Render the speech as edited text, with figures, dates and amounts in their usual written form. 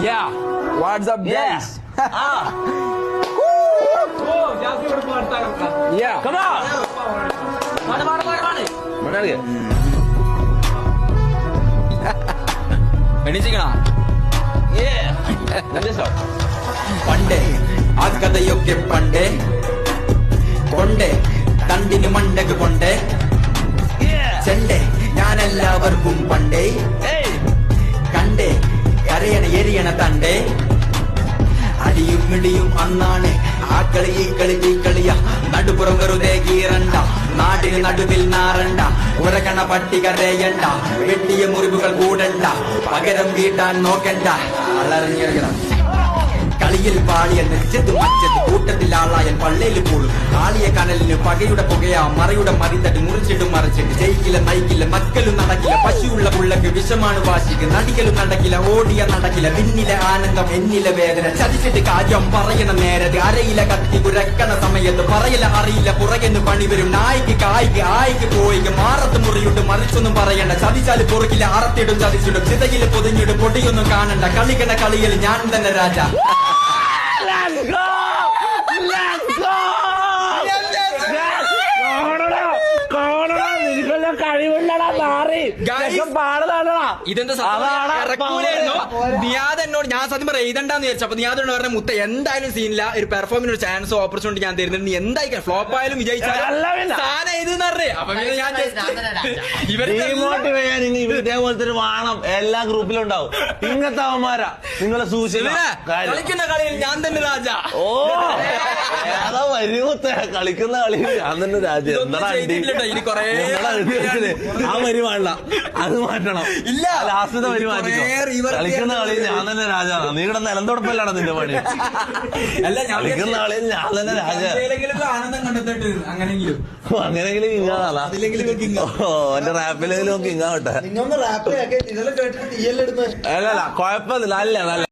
Yeah. What's up, guys? Yeah. Come on. എണീച്ചിക്കണ പണ്ടേ ആ കഥയൊക്കെ പണ്ടേ കൊണ്ടേ തണ്ടിന് മണ്ടക്ക് കൊണ്ടേ ചെണ്ടേ ഞാനെല്ലാവർക്കും പണ്ടേ കണ്ടേ കരയണ എരിയണ തണ്ടേ അടിയും ഇടിയും അന്നാണ് ആ കളി ഈ കളി ഈ കളിയ നടുപുറം വെറുതെ കീറണ്ട നാടിന് നടുവിൽ നാറണ്ട ഉറക്കണ പട്ടി കരയണ്ട വെട്ടിയ മുറിവുകൾ കൂടണ്ട പകരം വീട്ടാൻ നോക്കണ്ട വളറിഞ്ഞിറങ്ങണം കളിയിൽ പാളിയൻ നെച്ചത് മച്ചത് കൂട്ടത്തിൽ ആളായൻ പള്ളയിൽ പോളും കാളിയ കനലിന് പകയുടെ പുകയാ മറയുടെ മറിത്തട്ട് മുറിച്ചിട്ടും മറിച്ചിട്ട് ജയിക്കില്ല നയിക്കില്ല മക്കലും നടക്കില്ല പശുവുള്ള പുള്ളക്ക് വിഷമാണ് വാശിക്ക് നടിക്കലും നടക്കില്ല ഓടിയ നടക്കില്ല പിന്നിലെ ആനന്ദം എന്നിലെ വേദന ചതിച്ചിട്ട് കാര്യം പറയണ നേരത്ത് അരയില കത്തി കുരക്കണ സമയത്ത് പറയില്ല അറിയില്ല പുറകെന്ന് പണി വരും നായിക്ക് കായ്ക്ക് ആയിക്ക് പോയിക്ക് മാറത്ത് മുറിയിട്ട് മറിച്ചൊന്നും പറയണ്ട ചതിച്ചാല് പൊറുക്കില്ല അറത്തിടും ചതിച്ചിടും ചിതയില് പൊതിഞ്ഞിടും പൊടിയൊന്നും കാണണ്ട കളിക്കണ കളിയിൽ ഞാൻ തന്നെ രാജ. Let's go! Let's go! നിനക്കെല്ലാം കഴിവുള്ളടാ മാറി പാടുതാണടാ. ഇതെന്താ നിയാദ് എന്നോട് ഞാൻ സത്യം പറയാം എഴുതണ്ടെന്ന് വിചാരിച്ചു. അപ്പൊ നിയാദ് പറഞ്ഞ മുത്ത എന്തായാലും സീനില്ല, ഒരു പെർഫോമിന് ഒരു ചാൻസ് ഓപ്പർച്യൂണിറ്റി ഞാൻ തരുന്നുണ്ട്, നീ എന്തായാലും ഫ്ലോപ്പ് ആയാലും വിജയിച്ചാലും സാധനം എഴുതുന്ന പറഞ്ഞേ. അപ്പൊ ഞാൻ ഇതേപോലത്തെ ഒരു വാണം എല്ലാ ഗ്രൂപ്പിലും ഉണ്ടാവും. ഇങ്ങനത്തെ അവന്മാരാ നിങ്ങളെ കളിക്കുന്ന കളിയിൽ ഞാൻ തന്നെ രാജ. ഓ ഏതാ വരിമുത്ത കളിക്കുന്ന കളിയിൽ ഞാൻ തന്നെ രാജ. ഇനി കൊറേ ആ വരി പാടില്ല, അത് മാറ്റണം. ഇല്ല ലാസ്റ്റത്തെ വരി മാറ്റിക്കോ. കളിക്കുന്ന കളിയിൽ ഞാൻ തന്നെ രാജാണ്. നീ ഇവിടെ നിലംതൊടപ്പല്ലാണ് നിന്റെ പണി. അല്ല കളിക്കുന്ന കളിയിൽ ഞാൻ തന്നെ രാജ. ആനന്ദം കണ്ടെത്തിട്ട് അങ്ങനെങ്കിലും കിങ്ങാണല്ല. ഓ എന്റെ റാപ്പിലെങ്കിലും കിങ്ങാവട്ടെ. നിങ്ങൊന്ന് റാപ്പ് കേട്ടിട്ട് അല്ലല്ല കുഴപ്പമില്ല. അല്ല